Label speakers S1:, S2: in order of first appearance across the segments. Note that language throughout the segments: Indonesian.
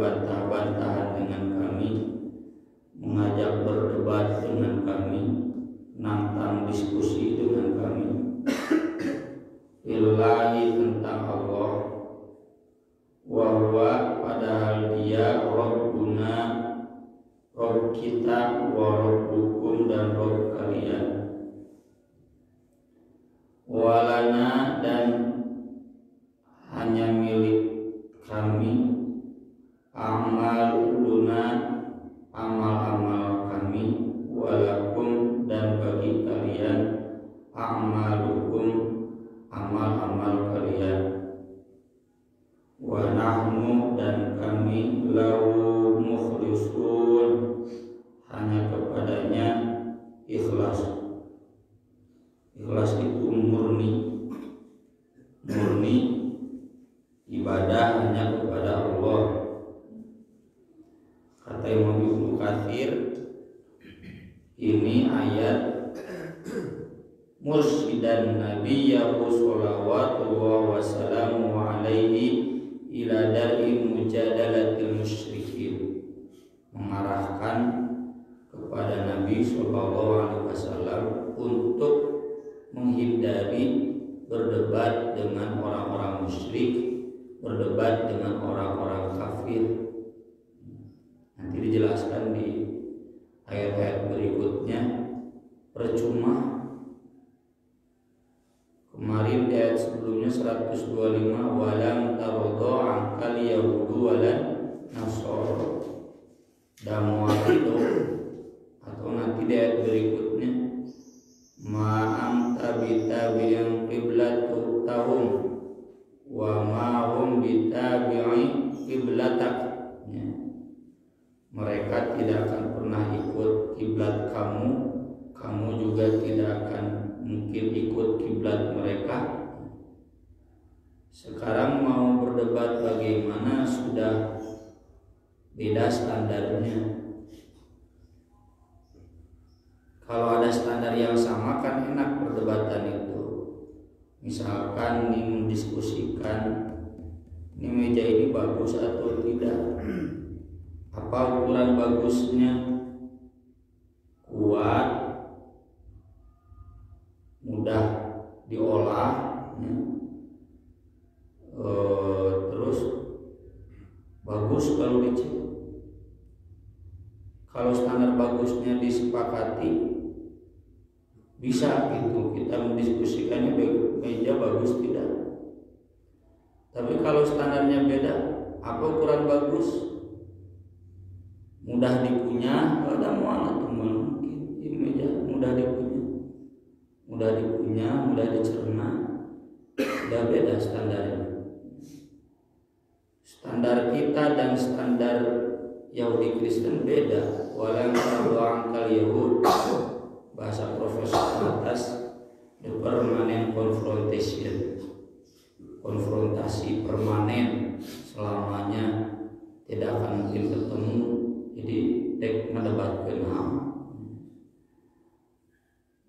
S1: berbantah-bantahan dengan kami, mengajak berdebat dengan kami, nantang diskusi dengan kami billahi tentang Allah, wa huwa padahal dia Rabbuna, Rabb kita, wa Rabbukum dan Rabb kalian, walana dan hanya milik kami, amaluna amal-amal kami, walakum dan bagi kalian, amalukum amal-amal kalian, wa nahnu dan kami lahu mukhlisun hanya kepadanya ikhlas. Ikhlas itu murni ibadah hanya kepada Allah. Kata Imam Ibnu Katsir, ini ayat mursyidan nabiyyahu shallallahu wasallamu alaihi ila dar'i mujadalatil musyrikin, mengarahkan kepada Nabi sallallahu alaihi wasallam untuk menghindari berdebat dengan orang-orang musyrik, berdebat dengan orang-orang kafir. Nanti dijelaskan di ayat-ayat berikutnya. Percuma kemarin di ayat sebelumnya 125, walam tarodho angkal yahudu walan nasoro damuat itu, atau nanti di ayat berikutnya ma'am tabitabi'in qiblatu tahum wa ma'hum bitabi'i qiblatak, ya. Mereka tidak akan pernah ikut kiblat kamu, kamu juga tidak akan mungkin ikut kiblat mereka. Sekarang mau berdebat bagaimana sudah beda standarnya. Kalau ada standar yang sama kan enak perdebatan itu. Misalkan ini mendiskusikan ini meja ini bagus atau tidak, apa ukuran bagusnya, kuat, mudah diolah, ya. Terus bagus kalau dicek. Kalau standar bagusnya disepakati, bisa gitu kita mendiskusikannya meja bagus tidak. Tapi kalau standarnya beda, apa ukuran bagus, mudah dikunyah, kalau ada muana teman mungkin ini meja mudah dikunyah, mudah dicerna, udah beda standarnya. Standar kita dan standar Yahudi Kristen beda. Walang taruang kali Yahud, bahasa profesor atas, the permanent confrontation, konfrontasi permanen selamanya, tidak akan mungkin ketemu. Jadi dek mendebatkan ham,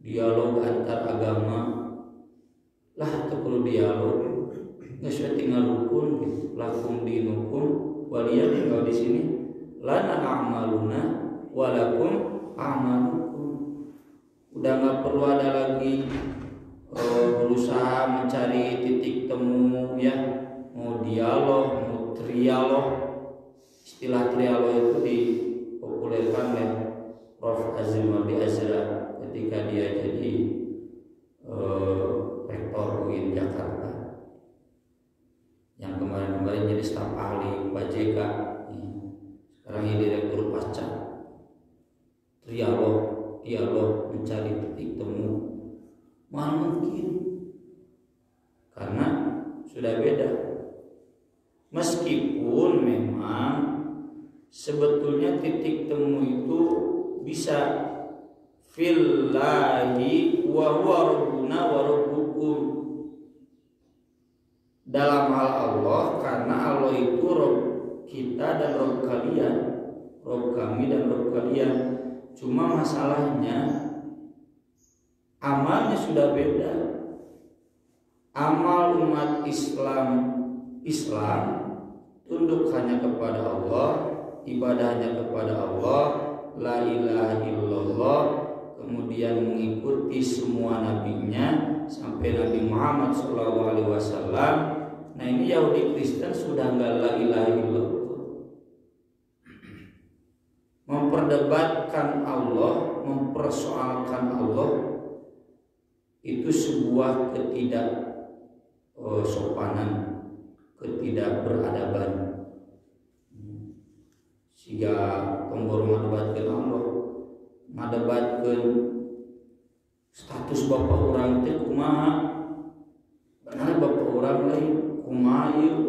S1: dialog antar agama lah, itu perlu dialog. Nggak usah tinggal rukun gitu, lakum dinukum waliya, tinggal di sini lana a'maluna walakum a'malukum. Udah nggak perlu ada lagi berusaha mencari titik temu, ya, mau dialog, mau trialog. Istilah trialog itu dipopulerkan oleh Prof. Azim Abi Azra ketika dia jadi rektor UIN Jakarta, yang kemarin-kemarin jadi staf ahli Pak JK, sekarang ini direktur pasca. Dialog mencari titik temu, mana mungkin, karena sudah beda. Meskipun memang sebetulnya titik temu itu bisa fillahi wa huwa rabbuna wa rabbukum, dalam hal Allah, karena Allah itu Rabb kita dan Rabb kalian, Rabb kami dan Rabb kalian. Cuma masalahnya amalnya sudah beda. Amal umat Islam tunduk tunduk hanya kepada Allah, ibadahnya kepada Allah, la ilaha illallah, kemudian mengikuti semua nabinya sampai Nabi Muhammad SAW. Nah ini Yahudi Kristen sudah nggak la ilaha illallah, memperdebatkan Allah, mempersoalkan Allah, itu sebuah ketidaksopanan, ketidakberadaban. Siga tombor ngadebatkeun Allah, ngadebatkeun status bapak orang teh kumaha, benar bapak orang lain kumaha ieu.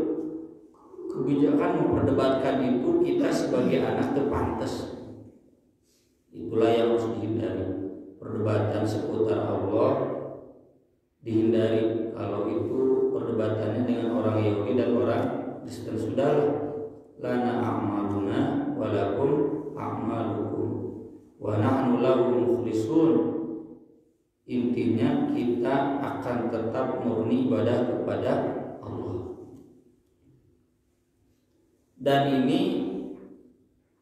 S1: Kebijakan memperdebatkan itu kita sebagai anak teu pantes. Itulah yang harus dihindari. Perdebatan seputar Allah dihindari. Kalau itu perdebatannya dengan orang Yahudi dan orang Kristen, sudahlah. Lana a'maluna walakum a'malukum wa nahnu lahu mukhlisun. Intinya kita akan tetap murni ibadah kepada Allah. Dan ini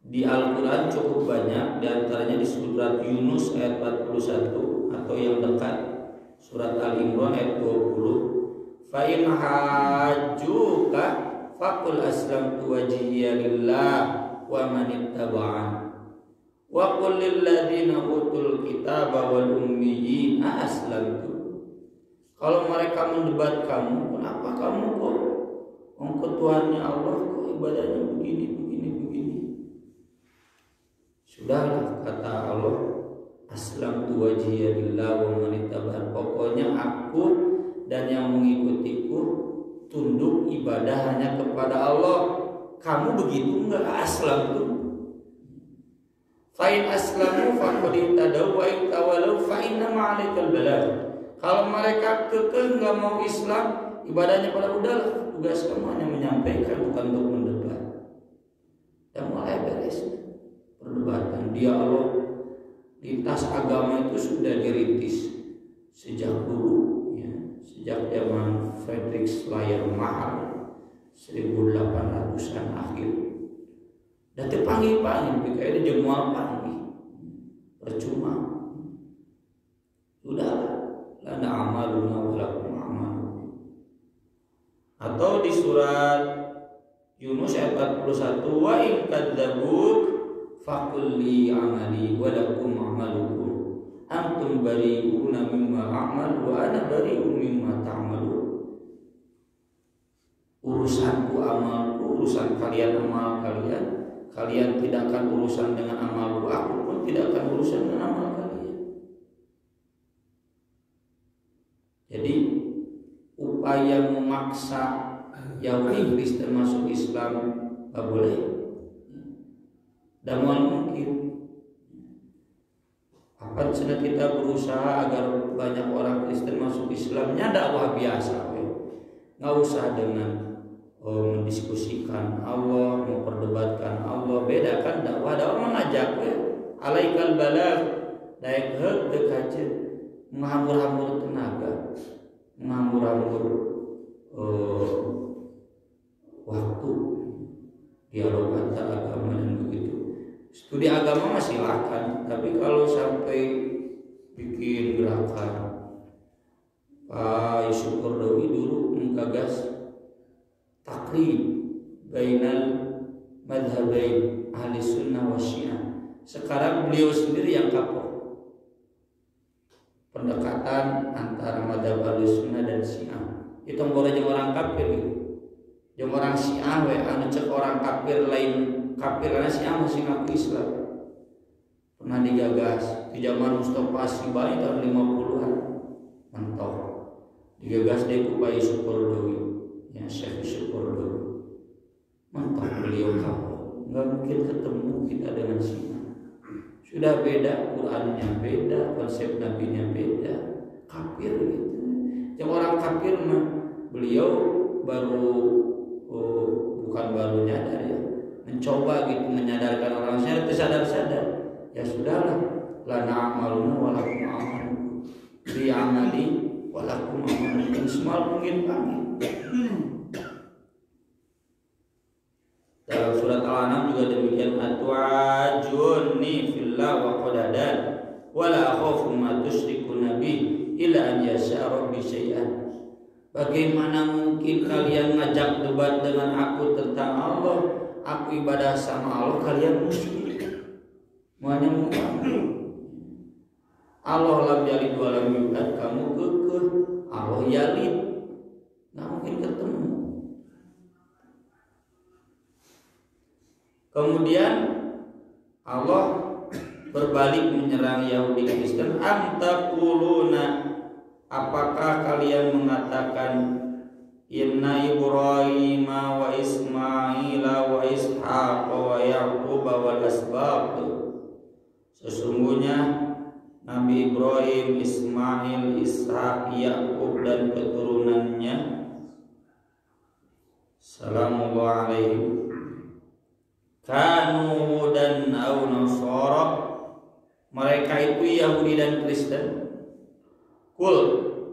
S1: di Al-Quran cukup banyak, diantaranya di surat Yunus ayat 41 atau yang dekat surat Al-Imran ayat 20. Fa in hajjuka faqul aslamtu wajhiya lillah wa man ittaba'an wa qul lil ladzina utul kitaba wal ummiyina aslamtu. Kalau mereka mendebat kamu, kenapa kamu kok ketuhannya Allah kok ibadahnya begini. Sudahlah, kata Allah, aslamtu wajhiya lillah wa man ittaba'an. Pokoknya aku dan yang mengikutiku tunduk ibadah hanya kepada Allah. Kamu begitu enggak? Aslamtu. Fa in aslamu faqad ihtadaw wa in tawallaw fa inna ma'alaikal balagh. Kalau mereka kekeh enggak mau Islam, ibadahnya pada udahlah, tugas kamu hanya menyampaikan, bukan untuk mendebat. Dan mulai beres perdebatan, dialog lintas agama itu sudah dirintis sejak dulu, ya, sejak zaman Friedrich Schleiermacher 1800-an akhir. Dan panggil kayak di jemual panggil, percuma. Sudahlah, lana amaluna walakum amalukum. Atau di surat Yunus ayat 41, wa in kadzabuk faqul li amali wa lakum amalukum antum bari'una mimma a'mal wa ana bari'un mimma ta'malun. Urusanku amalku, urusan kalian amal kalian. Kalian tidak akan urusan dengan amalku, aku pun tidak akan urusan dengan amal kalian. Jadi upaya memaksa Yahudi Kristen masuk Islam tak boleh, dan mungkin. Apa sudah kita berusaha agar banyak orang Kristen masuk Islamnya dakwah biasa, nggak usah dengan mendiskusikan Allah, memperdebatkan Allah. Beda kan dakwah mengajak, alaikal balagh, daek heuk teu kaceun, menghambur-hambur tenaga, menghambur-hambur waktu, dialog antar agama dan begitu. Studi agama masih silakan, tapi kalau sampai bikin gerakan, Pak Yusuf Qaradawi dulu menggagas takrib bainal madhabain ahli sunnah wa syiah. Sekarang beliau sendiri yang kapok pendekatan antara madhab ahli sunnah dan syiah. Itu boleh jeung orang kafir gitu. Jeung orang syiah we anu cek orang kafir lain kafir, karena syiah masih ngaku Islam. Pernah digagas di zaman Mustafa Asy-Syibani tahun 50-an. Mentok. Digagas deh ku Pak Yusuf Qaradawi. Ya, Syekh Yusuf Qaradawi. Mantap beliau kapok. Enggak mungkin ketemu kita dengan syiah. Sudah beda, Qur'annya beda, konsep nabinya beda, kafir gitu. Yang orang kafir mah beliau baru bukan baru nyadar ya, mencoba gitu menyadarkan orang sadar. Ya sudahlah, lana amaluna walakum amalukum, li amali walakum amalukum, semua mungkin panggil. Dalam surat Al-An'am juga demikian, atu'ajunni fillah wa qadadan wala akhafu ma tusyrikuna bi illa an yasha rabbi syai'an. Bagaimana mungkin kalian ngajak debat dengan aku tentang Allah, aku ibadah sama Allah, kalian musyrik. Muanya Allah lam yalid wa lam yulad, kamu kekeh. Allah yalid, nggak mungkin ketemu. Kemudian Allah berbalik menyerang Yahudi Kristen. Am taquluna, apakah kalian mengatakan inna Ibrahim wa Ismail wa Ishaq wa Yaqub wal asbaq, sesungguhnya Nabi Ibrahim, Ismail, Ishak, Yaqub dan keturunannya salamullah alaihim kanu dan au nasara, mereka itu Yahudi dan Kristen. Kul,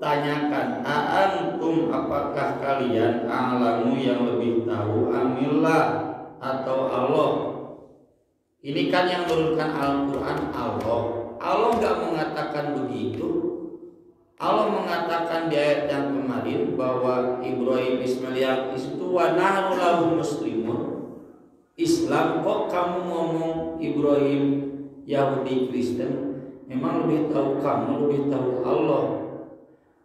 S1: tanyakan, aantum, apakah kalian a'lamu, yang lebih tahu, amillah, atau Allah. Ini kan yang menurunkan Al-Quran Allah. Allah nggak mengatakan begitu. Allah mengatakan di ayat yang kemarin bahwa Ibrahim, Ismail, itu wa nahnu lahu muslimun. Islam, kok kamu ngomong Ibrahim, Yahudi, Kristen? Memang lebih tahu kamu, lebih tahu Allah.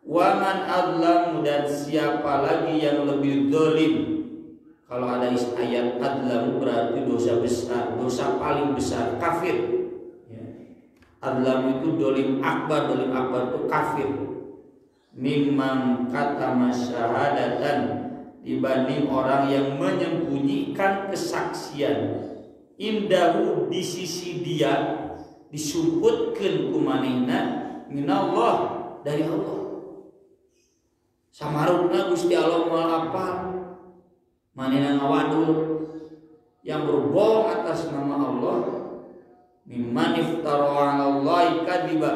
S1: Wa man adlamu, dan siapa lagi yang lebih zalim? Kalau ada ayat adlamu berarti dosa besar, dosa paling besar, kafir. Adlam itu dolim akbar itu kafir. Mimman katama syahadatan, dibanding orang yang menyembunyikan kesaksian, indahu, di sisi dia, disumputkeun kumanehna minallah, dari Allah. Samarutna Gusti Allah moal apal, manehna ngawadul, yang berbohong atas nama Allah. Mimman iftara 'ala Allahi kadziba,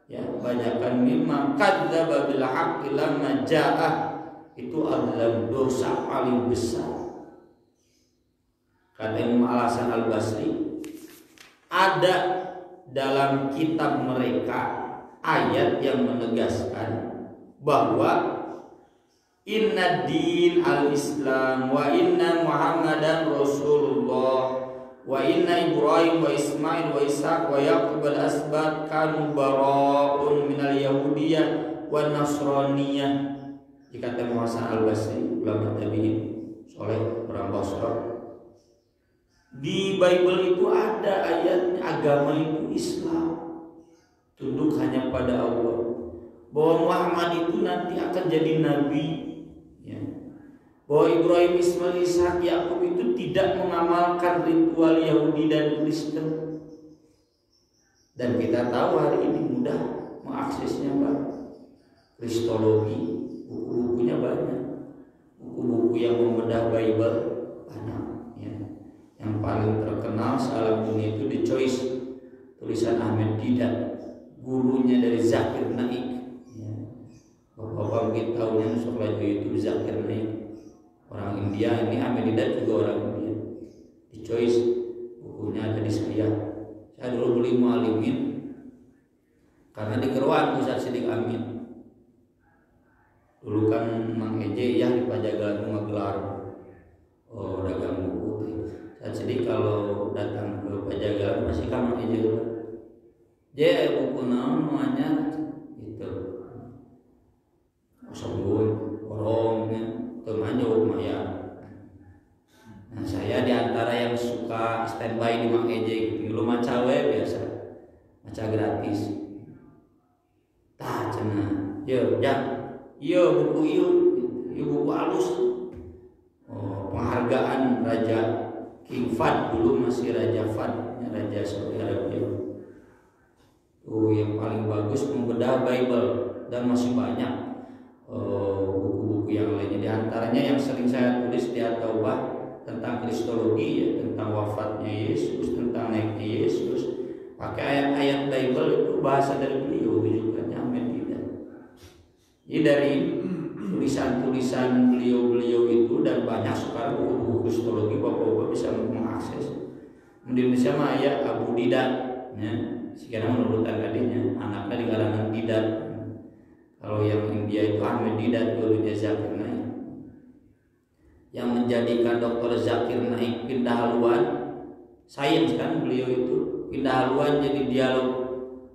S1: ya, banyakan mimman kadzdzaba bil haqqi lamma ja'ah, itu adalah dosa paling besar. Kata Imam Al-Hasan Al-Basri, ada dalam kitab mereka ayat yang menegaskan bahwa inna din al-Islam wa inna Muhammadan Rasulullah wa inna Ibrahim wa Ismail wa Ishaq wa Yaqub al asbat kanu bara'un minal yahudiyah wa nasraniyah. Dikata Hasan Al-Basri, ulama tabi'in soleh, orang Basra, di Bible itu ada ayatnya agama itu Islam, tunduk hanya pada Allah, bahwa Muhammad itu nanti akan jadi nabi, ya. Bahwa Ibrahim, Ismail, Ishak, Yakub itu tidak mengamalkan ritual Yahudi dan Kristen. Dan kita tahu hari ini mudah mengaksesnya, Pak. Kristologi, buku-bukunya banyak. Buku-buku yang membedah Bible banyak, ya. Yang paling terkenal salah dunia itu The Choice, tulisan Ahmed Didat, gurunya dari Zakir Naik, ya. Bapak-bapak kita tahunya sekolah itu Zakir Naik, orang India. Ini Ahmed Didat juga orang India. The Choice, bukunya ada di saya. Saya dulu beli mualimin karena di Keruan Ustaz Sidik Amin. Dulu kan Mang Eje ya di Pajagalan ngegelar dagang buku. Ustaz Sidik kalau datang ke Pajagalan masih kan Mang Eje dulu. Je buku naon nu anyar gitu. Sombong, orongnya temanjau maya. Nah, saya diantara yang suka standby di Mang Eje gitu. Lu maca we biasa, maca gratis. Tah cenah, yo jak, yo buku yo buku halus. Penghargaan Raja King Fahd, dulu masih Raja Fahd, Raja Saudi Arabia. Yang paling bagus membedah Bible, dan masih banyak buku-buku yang lainnya. Di antaranya yang sering saya tulis di At-Taubah tentang kristologi, ya, tentang wafatnya Yesus, tentang naiknya Yesus, pakai ayat-ayat Bible itu bahasa dari beliau, rujukannya Ahmed Didat. Jadi dari tulisan-tulisan beliau-beliau itu, dan banyak sekarang buku-buku kristologi, bapak Di Indonesia mah aya Abu Didat ya, sekarang urutan tadinya anaknya di kalangan Didat. Kalau yang India itu Ahmad Didat, gurunya Zakir Naik. Yang menjadikan Dr. Zakir Naik pindah haluan sains kan, beliau itu pindah haluan jadi dialog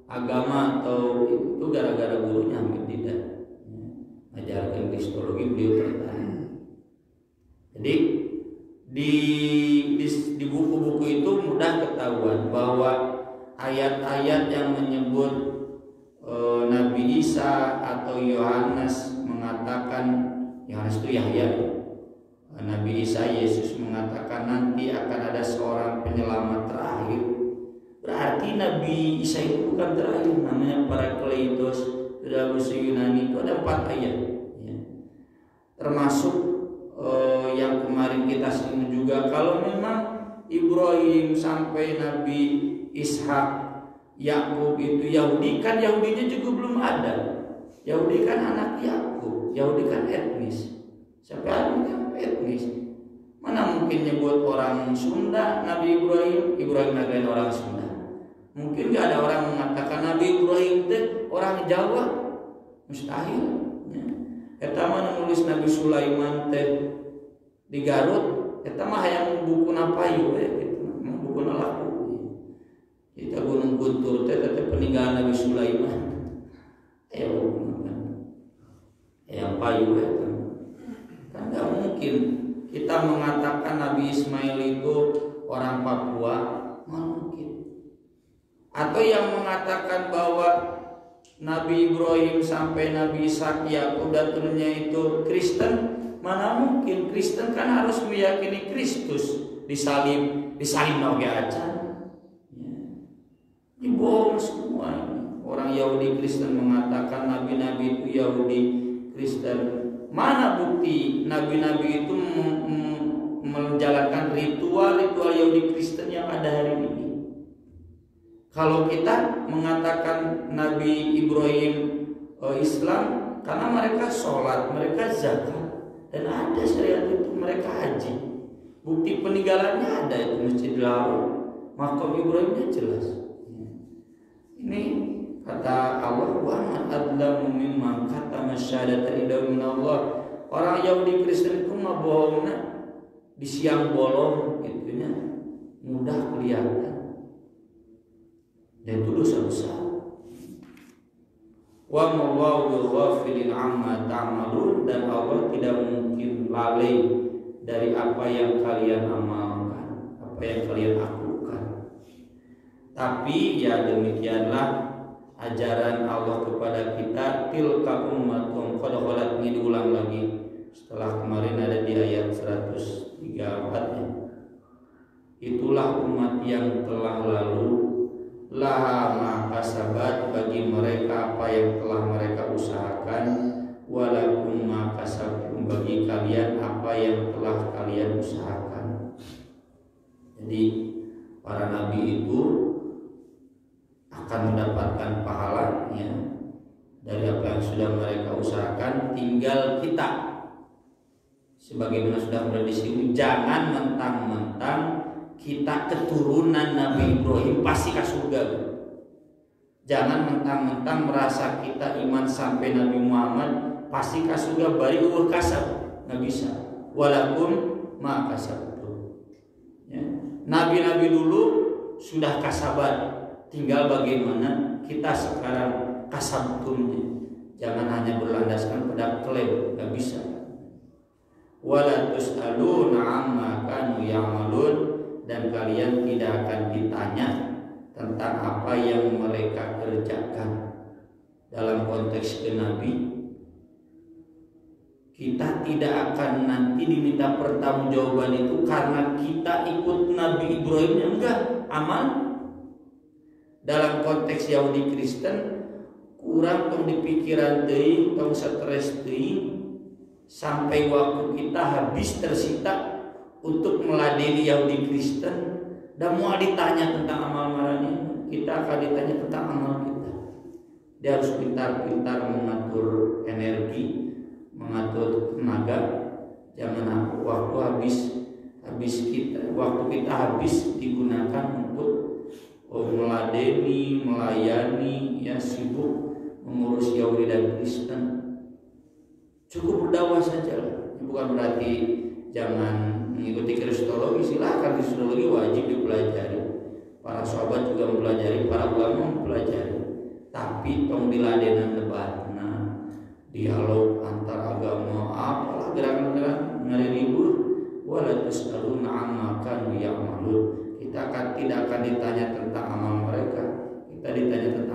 S1: agama atau itu gara-gara gurunya Ahmad Didat. Ajarkan kristologi beliau tertarik. Jadi di buku-buku itu mudah ketahuan bahwa ayat-ayat yang menyebut Nabi Isa atau Yohanes mengatakan, Yohanes itu Yahya, Nabi Isa Yesus mengatakan nanti akan ada seorang penyelamat terakhir. Berarti Nabi Isa itu bukan terakhir, namanya Parakletos. Dalam bahasa Yunani itu ada 4 ayat ya. Termasuk yang kemarin kita singgung juga, kalau memang Ibrahim sampai Nabi Ishak Yakub itu Yahudi, kan Yahudinya juga belum ada. Yahudi kan anak Yakub, Yahudi kan etnis. Sampai ada yang etnis. Mana mungkin nyebut orang Sunda Nabi Ibrahim, Ibrahim adalah orang Sunda. Mungkin gak ada orang mengatakan Nabi Ibrahim itu orang Jawa, mustahil. Ya. Eta mah nulis Nabi Sulaiman teh di Garut, eta mah hayang buku napayu gitu, buku laku. Kita Gunung Guntur teh peninggalan Nabi Sulaiman. Ayo yang payu eta. Kan gak mungkin kita mengatakan Nabi Ismail itu orang Papua, mungkin. Atau yang mengatakan bahwa Nabi Ibrahim sampai Nabi Ishak Yakub dan turunnya itu Kristen, mana mungkin? Kristen kan harus meyakini Kristus disalib oge aja. Ini bohong semua ini. Orang Yahudi Kristen mengatakan nabi-nabi itu Yahudi Kristen. Mana bukti nabi-nabi itu menjalankan ritual-ritual Yahudi Kristen yang ada hari ini? Kalau kita mengatakan Nabi Ibrahim Islam, karena mereka sholat, mereka zakat, dan ada syariat itu, mereka haji. Bukti peninggalannya ada, itu Masjidil Haram, makam Ibrahimnya jelas. Ini kata Allah, wa man adlamu mimman katama syahadata indahu minallah. Orang Yahudi Kristen itu mah bohongna di siang bolong itunya mudah kelihatan. Dan itu dosa besar. Wa mawa'u ghafilin amma ta'malun, dan Allah tidak mungkin lalai dari apa yang kalian amalkan, apa yang kalian lakukan. Tapi ya demikianlah ajaran Allah kepada kita, tilka ummatun qad khalat, ini diulang lagi setelah kemarin ada di ayat 134 ya. Itulah umat yang telah lalu, laha ma kasabat, bagi mereka apa yang telah mereka usahakan, walakum ma kasabtum, bagi kalian apa yang telah kalian usahakan. Jadi para nabi itu akan mendapatkan pahalanya dari apa yang sudah mereka usahakan. Tinggal kita, sebagaimana sudah berdiskusi, jangan mentang-mentang kita keturunan Nabi Ibrahim pasti ke surga. Jangan mentang-mentang merasa kita iman sampai Nabi Muhammad pasti ke surga, bari eueuh kasab, nggak bisa. Walakum ma kasabtum. Ya. Nabi-nabi dulu sudah kasabat, tinggal bagaimana kita sekarang kasabtumnya. Jangan hanya berlandaskan pada klaim, nggak bisa. Wala tus'aluna amma kanu ya'malun, dan kalian tidak akan ditanya tentang apa yang mereka kerjakan. Dalam konteks ke Nabi, kita tidak akan nanti diminta pertanggungjawaban itu karena kita ikut Nabi Ibrahim, enggak, aman. Dalam konteks Yahudi Kristen, kurang tong dipikiran deui, tong stres deui, sampai waktu kita habis tersita untuk meladeni Yahudi Kristen, dan mau ditanya tentang amal marahnya, kita akan ditanya tentang amal kita. Dia harus pintar-pintar mengatur energi, mengatur tenaga, jangan waktu habis waktu kita habis digunakan untuk meladeni, melayani, ya sibuk mengurus Yahudi dan Kristen. Cukup berdakwah saja. Bukan berarti jangan mengikuti kristologi, silakan kristologi wajib dipelajari. Para sahabat juga mempelajari, para ulama mempelajari. Tapi tong diladenan debatna, dialog antar agama, apalah gerakan-gerakan ngaribut, wala tasaluna amma kanu ya'malun. Kita tidak akan ditanya tentang amal mereka, kita ditanya tentang